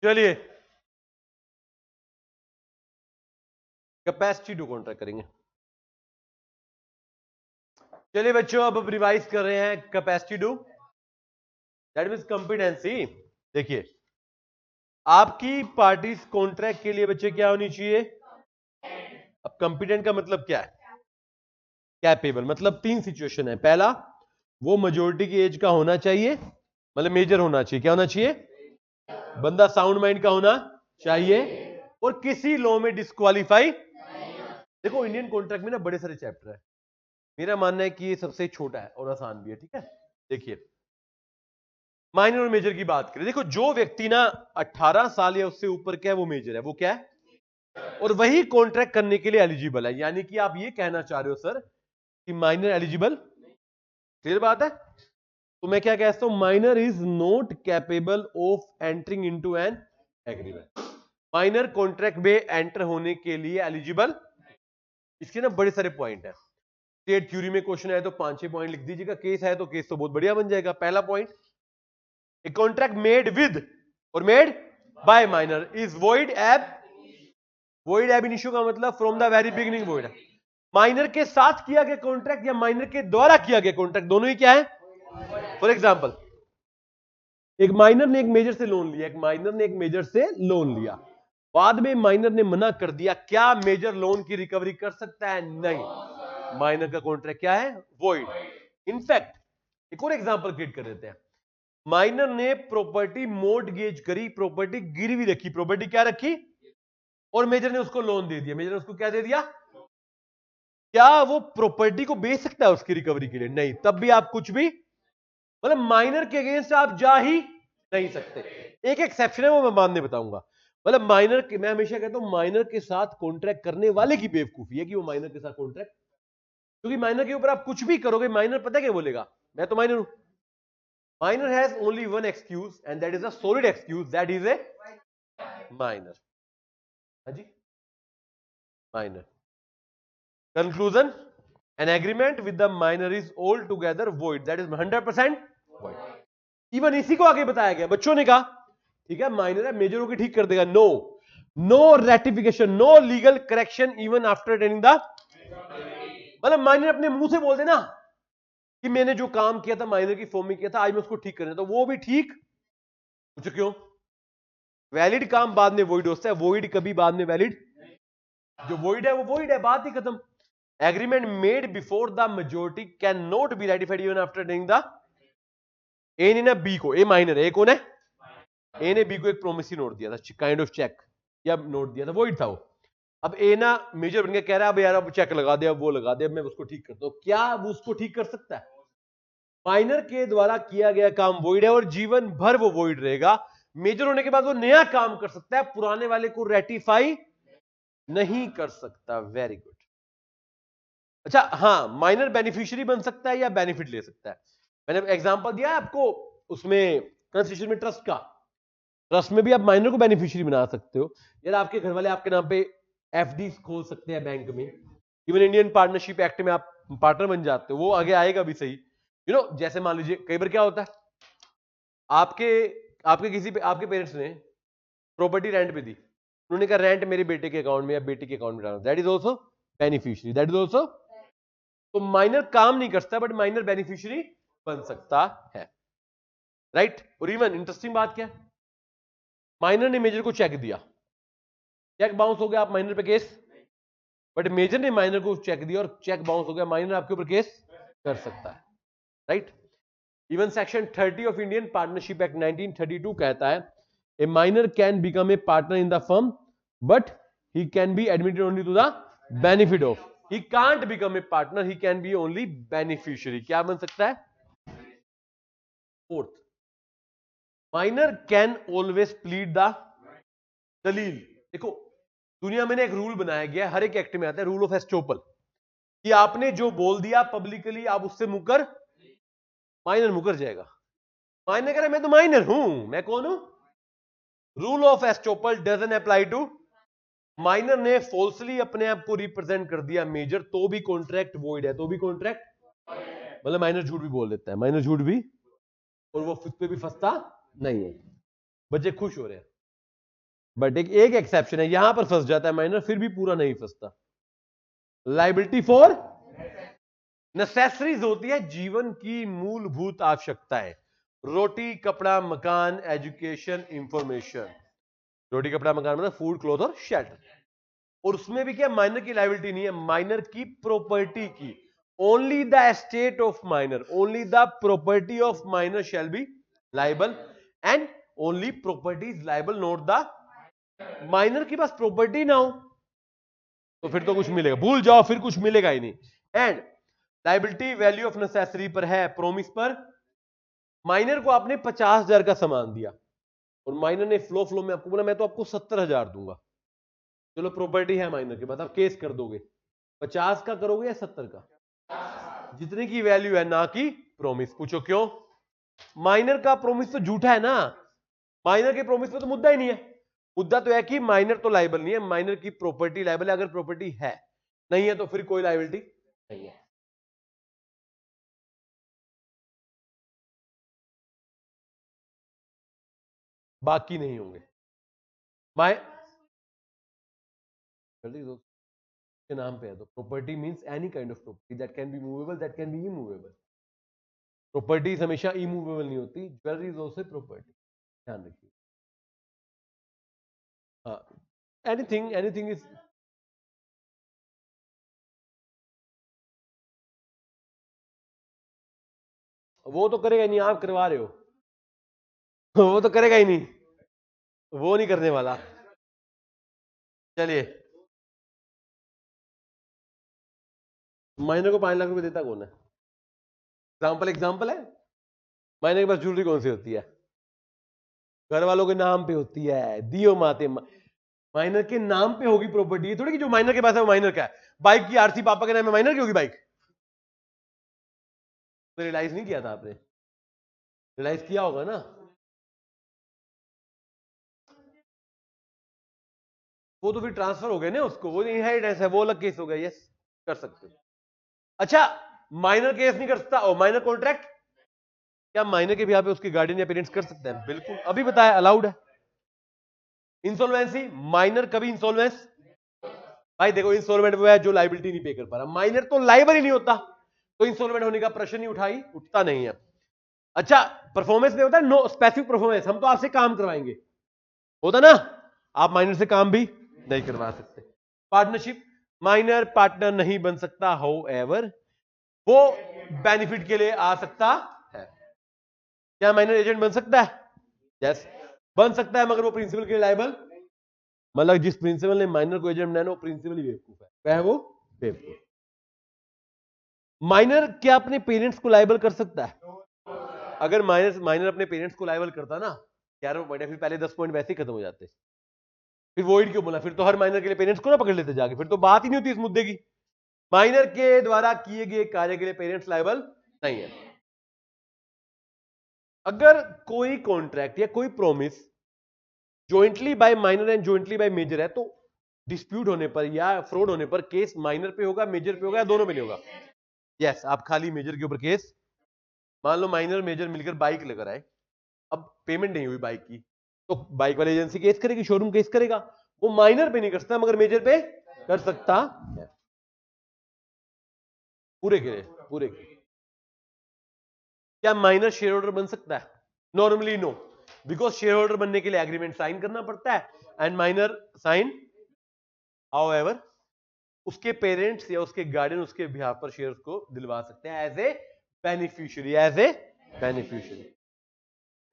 चलिए capacity to contract करेंगे। चलिए बच्चों अब रिवाइज कर रहे हैं capacity to, that means competency. देखिए आपकी पार्टी कॉन्ट्रैक्ट के लिए बच्चे क्या होनी चाहिए? अब कंपिटेंट का मतलब क्या है? कैपेबल। मतलब तीन सिचुएशन है। पहला, वो मेजोरिटी की एज का होना चाहिए, मतलब मेजर होना चाहिए। क्या होना चाहिए? बंदा साउंड माइंड का होना चाहिए और किसी लॉ में डिस्क्वालीफाई। देखो इंडियन कॉन्ट्रैक्ट में ना बड़े सारे चैप्टर है, मेरा मानना है कि ये सबसे छोटा है और आसान भी है। ठीक है, देखिए माइनर और मेजर की बात करें। देखो जो व्यक्ति ना 18 साल या उससे ऊपर का है वो मेजर है, वो क्या है? और वही कॉन्ट्रैक्ट करने के लिए एलिजिबल है। यानी कि आप ये कहना चाह रहे हो सर कि माइनर एलिजिबल? क्लियर बात है? तो मैं क्या कहता हूं, minor is not capable of entering into an agreement. Minor contract में एंटर होने के लिए एलिजिबल। इसके ना बड़े सारे पॉइंट है। स्टेट थ्योरी में क्वेश्चन है तो 5-6 पॉइंट लिख दीजिएगा। केस है तो केस तो बहुत बढ़िया बन जाएगा। पहला point, a contract made with और made by minor is void ab. Void ab initio का मतलब from the very beginning void है। माइनर के साथ किया गया कॉन्ट्रैक्ट या माइनर के द्वारा किया गया कॉन्ट्रैक्ट, दोनों ही क्या है? फॉर एग्जाम्पल एक माइनर ने एक मेजर से लोन लिया, एक माइनर ने एक मेजर से लोन लिया, बाद में माइनर ने मना कर दिया, क्या मेजर लोन की रिकवरी कर सकता है? नहीं। माइनर का कॉन्ट्रैक्ट क्या है? वॉइड। इनफैक्ट एक और एग्जांपल क्रिएट कर देते हैं। माइनर ने प्रॉपर्टी मोर्टगेज करी, प्रॉपर्टी गिरवी रखी, प्रॉपर्टी क्या रखी, और मेजर ने उसको लोन दे दिया। मेजर ने उसको क्या दे दिया? क्या वो प्रॉपर्टी को बेच सकता है उसकी रिकवरी के लिए? नहीं। तब भी आप कुछ भी, मतलब माइनर के अगेंस्ट आप जा ही नहीं सकते। एक एक्सेप्शन है वो मैं मानने बताऊंगा। मतलब माइनर के, मैं हमेशा कहता हूं माइनर के साथ कॉन्ट्रैक्ट करने वाले की बेवकूफी है कि वो माइनर के साथ कॉन्ट्रैक्ट, क्योंकि माइनर के ऊपर आप कुछ भी करोगे माइनर पता क्या बोलेगा? मैं तो माइनर हूं। Minor has only one excuse and that is a solid excuse, that is a minor. हाँ जी, minor. Conclusion, an agreement with the minor is altogether void, that is 100% void। Even इसी को आगे बताया गया, बच्चों ने कहा ठीक है माइनर है, मेजर होकर ठीक कर देगा। No, no ratification, no legal correction even after attaining the. मतलब माइनर अपने मुंह से बोल देना कि मैंने जो काम किया था माइनर की फॉर्म में किया था, आज मैं उसको ठीक करना, तो वो भी ठीक। पूछो क्यों? वैलिड काम बाद में वॉइड होता है, वॉइड कभी बाद में वैलिड। जो वॉइड है वो वॉइड है, बात ही खत्म। Agreement made before the majority can not be ratified even after attaining the. ए ने ना बी को, ए माइनर है, ए कौन है? ए ने बी को एक प्रोमिसरी नोट दिया था, काइंड ऑफ चेक या नोट दिया था, वॉइड था वो। अब ए ना मेजर बन के कह रहा है अब यार अब चेक लगा दे, अब वो लगा दे, अब मैं उसको ठीक करता हूं। क्या वो उसको ठीक कर सकता है? माइनर के द्वारा किया गया काम वॉइड है और जीवन भर वो वॉइड रहेगा। मेजर होने के बाद वो नया काम कर सकता है, पुराने वाले को रेटिफाई नहीं कर सकता। Very good. अच्छा हाँ, माइनर बेनिफिशियरी बन सकता है या बेनिफिट ले सकता है। मैंने एग्जांपल दिया है आपको उसमें कंस्टिट्यूशन में ट्रस्ट का। ट्रस्ट में भी आप माइनर को बेनिफिशियरी बना सकते हो। यार आपके घर वाले आपके नाम पे एफडी खोल सकते हैं बैंक में। इवन इंडियन पार्टनरशिप एक्ट में आप पार्टनर बन जाते हो, वो आगे आएगा भी सही। जैसे मान लीजिए कई बार क्या होता है, आपके आपके किसी पे आपके पेरेंट्स ने प्रॉपर्टी रेंट पे दी, उन्होंने कहा रेंट मेरे बेटे के अकाउंट में या बेटी के अकाउंट में डालो, that is also beneficiary, that is also. तो माइनर काम नहीं करता बट माइनर बेनिफिशियरी बन सकता है, राइट। और इवन इंटरेस्टिंग बात क्या है, माइनर ने मेजर को चेक दिया, चेक बाउंस हो गया, आप माइनर पे केस, बट मेजर ने माइनर को चेक दिया और चेक बाउंस हो गया, माइनर आपके ऊपर केस कर सकता है, right. Even section 30 of Indian partnership act 1932 कहता है a minor can become a partner in the firm but he can be admitted only to the benefit of, he can't become a partner, he can be only beneficiary. क्या बन सकता है? Fourth, minor can always plead the दलील। देखो दुनिया में एक rule बनाया गया, हर एक एक्ट में आता है, रूल ऑफ एस्टोपल, कि आपने जो बोल दिया पब्लिकली आप उससे मुकर, माइनर मुकर जाएगा। माइनर कह रहा है मैं तो माइनर हूं, मैं कौन हूं? Rule of estoppel doesn't apply to. Minor ने फॉल्सली अपने आप को रिप्रेजेंट कर दिया मेजर, तो भी कॉन्ट्रैक्ट वॉइड है, तो भी कॉन्ट्रैक्ट, मतलब माइनर झूठ भी बोल देता है, माइनर झूठ भी, और वो खुद पे भी फंसता नहीं है। बच्चे खुश हो रहे हैं। बट एक एक्सेप्शन है, यहां पर फंस जाता है माइनर, फिर भी पूरा नहीं फंसता। लाइबिलिटी फॉर नेसेसरीज होती है जीवन की मूलभूत आवश्यकताएं, रोटी कपड़ा मकान एजुकेशन इंफॉर्मेशन। रोटी कपड़ा मकान मतलब फूड क्लॉथ और शेल्टर। और उसमें भी क्या माइनर की लाइबिलिटी नहीं है, माइनर की प्रॉपर्टी की। Only the estate of minor, only the property of minor shall be liable and only property is liable, not the minor के पास प्रॉपर्टी ना हो तो फिर तो कुछ मिलेगा, भूल जाओ, फिर कुछ मिलेगा ही नहीं। And liability value of necessary पर है, प्रोमिस पर। माइनर को आपने 50,000 का सामान दिया और माइनर ने फ्लो में आपको बोला मैं तो आपको 70,000 दूंगा। चलो प्रॉपर्टी है माइनर के पास, आप केस कर दोगे 50 का करोगे या 70 का? जितने की वैल्यू है, ना कि प्रोमिस। पूछो क्यों? माइनर का प्रोमिस तो झूठा है ना, माइनर के प्रोमिस पे तो मुद्दा ही नहीं है। मुद्दा तो है कि माइनर तो लाइबल नहीं है, माइनर की प्रॉपर्टी लाइबल है। अगर प्रॉपर्टी है, नहीं है तो फिर कोई लाइबिलिटी नहीं है। बाकी नहीं होंगे। माइ के नाम पे है तो property means any kind of property that can be movable, that can be immovable. Properties हमेशा इमूवेबल नहीं होती, ज्वेलरी इज आल्सो प्रॉपर्टी, ध्यान रखिए। हाँ, एनीथिंग एनीथिंग इज, वो तो करेगा ही नहीं, आप करवा रहे हो। वो तो करेगा ही नहीं, वो नहीं करने वाला। चलिए, महीने को 5 लाख रुपए देता कौन है? एग्जाम्पल है। महीने के पास ज्वेलरी कौन सी होती है? घर वालों के नाम पे होती है, दियो माते। माइनर के नाम पे होगी प्रॉपर्टी, ये थोड़ी कि जो माइनर के पास है वो माइनर का है। बाइक की आरसी पापा के नाम में, माइनर की होगी बाइक? तो रियलाइज नहीं किया था आपने? रियलाइज किया होगा ना। वो तो फिर ट्रांसफर हो गए ना उसको, वो इनहेरिटेंस है, वो अलग केस हो गया। यस, कर सकते हो। अच्छा, माइनर केस नहीं कर सकता और माइनर कॉन्ट्रैक्ट, क्या माइनर के भी यहाँ पे उसके गार्डियन या पेरेंट्स कर सकते हैं? बिल्कुल, अभी बताया अलाउड है। इंसॉल्वेंसी, माइनर कभी इंसॉल्वेंस, भाई देखो इंसॉल्वेंट वो है जो लाइबिलिटी नहीं पे कर पा रहा, माइनर तो लाइबल ही नहीं होता, तो इंसॉल्वेंट होने का प्रश्न नहीं उठता नहीं है। अच्छा, परफॉर्मेंस में होता है नो स्पेसिफिक परफॉर्मेंस, हम तो आपसे काम करवाएंगे, होता ना, आप माइनर से काम भी नहीं करवा सकते। पार्टनरशिप, माइनर पार्टनर नहीं बन सकता, हाउ एवर वो बेनिफिट के लिए आ सकता है। क्या माइनर एजेंट बन सकता है? यस, बन सकता है, मगर वो प्रिंसिपल के लिए लायबल, मतलब जिस प्रिंसिपल ने माइनर को एजेंट बनाया वो प्रिंसिपल ही बेवकूफ है, क्या है वो? बेवकूफ। माइनर क्या अपने पेरेंट्स को लायबल कर सकता है? अगर माइनर अपने पेरेंट्स को लायबल करता ना, 11 पॉइंट है, फिर पहले 10 पॉइंट वैसे ही खत्म हो जाते। फिर वोइड क्यों बोला? फिर तो हर माइनर के लिए पेरेंट्स को ना पकड़ लेते जाके, फिर तो बात ही नहीं होती इस मुद्दे की। माइनर के द्वारा किए गए कार्य के लिए पेरेंट्स लायबल नहीं है। अगर कोई कॉन्ट्रैक्ट या कोई promise jointly by minor and jointly by major है, तो डिस्प्यूट होने पर या फ्रॉड होने पर केस माइनर पे होगा, मेजर पे होगा, या दोनों पे नहीं होगा? यस, आप खाली मेजर के ऊपर केस, मान लो माइनर मेजर मिलकर बाइक लेकर आए, अब पेमेंट नहीं हुई बाइक की, तो बाइक वाली एजेंसी केस करेगी, शोरूम केस करेगा। वो माइनर पे नहीं कर सकता मगर मेजर पे कर सकता है। पूरे के लिए, पूरे के लिए। क्या माइनर शेयर होल्डर बन सकता है? Normally no, because share holder बनने के लिए एग्रीमेंट साइन करना पड़ता है, एंड माइनर साइन, हाउएवर उसके पेरेंट्स या उसके गार्डियन उसके बिहाफ पर शेयर्स को दिलवा सकते हैं as a beneficiary, as a beneficiary.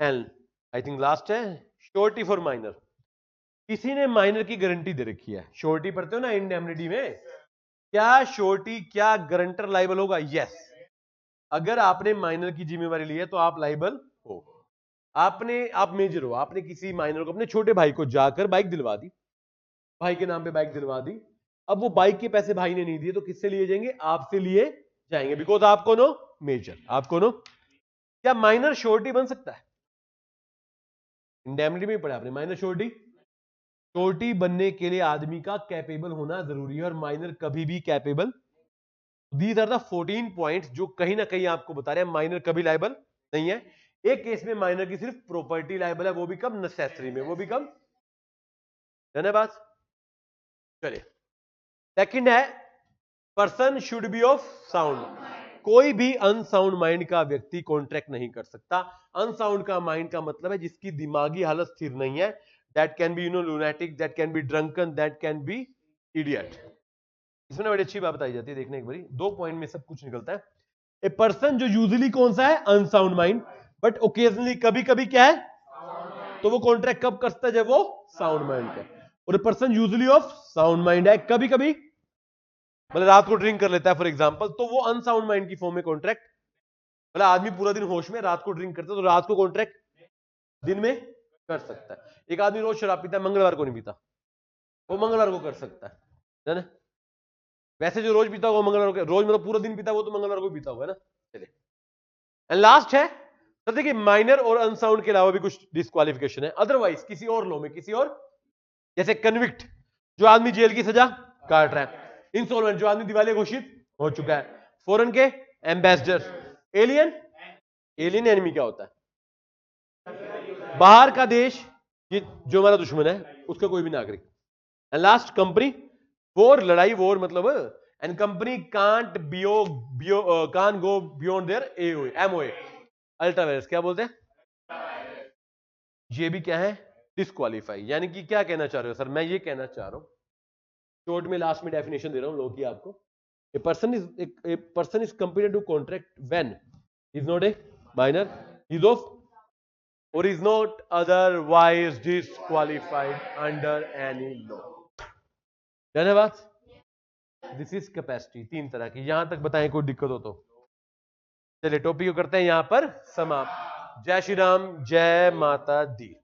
And I think last है श्योरिटी फॉर माइनर। किसी ने माइनर की गारंटी दे रखी है, श्योरिटी पढ़ते हो ना इंडेमनिटी में, क्या श्योरिटी, क्या गारंटर लाइबल होगा? यस, अगर आपने माइनर की जिम्मेवारी ली है तो आप लाइबल हो। आप मेजर हो, आपने किसी माइनर को, अपने छोटे भाई को जाकर बाइक दिलवा दी, भाई के नाम पे बाइक दिलवा दी, अब वो बाइक के पैसे भाई ने नहीं दिए तो किससे लिए जाएंगे? आपसे लिए जाएंगे, बिकॉज आप कौन हो? मेजर। आप कौन हो? क्या माइनर श्योरिटी बन सकता है? इंडेमनिटी में पढ़ा आपने माइनर श्योरिटी। श्योरिटी बनने के लिए आदमी का कैपेबल होना जरूरी है, और माइनर कभी भी capable. These are the 14 points जो कहीं ना कहीं आपको बता रहे हैं माइनर कभी लायबल नहीं है। एक केस में माइनर की सिर्फ प्रॉपर्टी लायबल है, वो भी कब? नेसेसरी में। वो भी कब? धन्यवाद। चलिए सेकंड है person should be of sound. कोई भी अनसाउंड माइंड का व्यक्ति कॉन्ट्रैक्ट नहीं कर सकता। अनसाउंड का माइंड का मतलब है जिसकी दिमागी हालत स्थिर नहीं है। That can be lunatic, that can be drunken, that can be idiot. इसमें बड़ी अच्छी बात बताई जाती है, देखने एक बारी, 2 पॉइंट में सब कुछ निकलता है। ए पर्सन जो यूजुअली कौन सा है, अनसाउंड माइंड, बट ओकेजनली कभी कभी क्या है, तो वो कॉन्ट्रैक्ट कब करता है, जब वो साउंड माइंड का। और a person usually of sound mind है, कभी कभी मतलब रात को ड्रिंक कर लेता है फॉर एग्जांपल, तो वो अनसाउंड माइंड की फॉर्म में कॉन्ट्रैक्ट। मतलब आदमी पूरा दिन होश में, रात को ड्रिंक करता है, तो रात को कॉन्ट्रैक्ट दिन में कर सकता है। एक आदमी रोज शराब पीता है, मंगलवार को नहीं पीता, वो मंगलवार को कर सकता है ना। वैसे जो रोज पीता होगा मंगलवार को, रोज मतलब पूरा दिन पीता है, वो तो मंगलवार को पीता होगा ना। चलिए एंड लास्ट है, तो देखिए माइनर और अनसाउंड के अलावा भी कुछ डिस्क्वालिफिकेशन है। अदरवाइज किसी और लॉ में, किसी और, जैसे कन्विक्ट, जो आदमी जेल की सजा काट रहा है। इंसॉल्वेंट, जो आदमी दिवालिया घोषित हो चुका है। फॉरेन के एम्बेसडर। एलियन, एलियन एनिमी क्या होता है, बाहर का देश, ये जो हमारा दुश्मन है उसका कोई भी नागरिक। एंड लास्ट कंपनी, वॉर, लड़ाई, वॉर मतलब, and company can't can't go beyond their MOA, ultra vires क्या बोलते हैं, ये भी क्या है, डिस्क्वालीफाई। यानी कि क्या कहना चाह रहे हो सर, मैं ये कहना चाह रहा हूं, शॉर्ट में लास्ट में डेफिनेशन दे रहा हूं लॉ की आपको। A person is competent to contract when is not a minor, is of, or is not otherwise disqualified under any law. धन्यवाद। दिस इज कैपेसिटी, 3 तरह की। यहां तक बताएं कोई दिक्कत हो तो। चलिए टॉपिक को करते हैं यहां पर समाप्त। जय श्री राम, जय माता दी।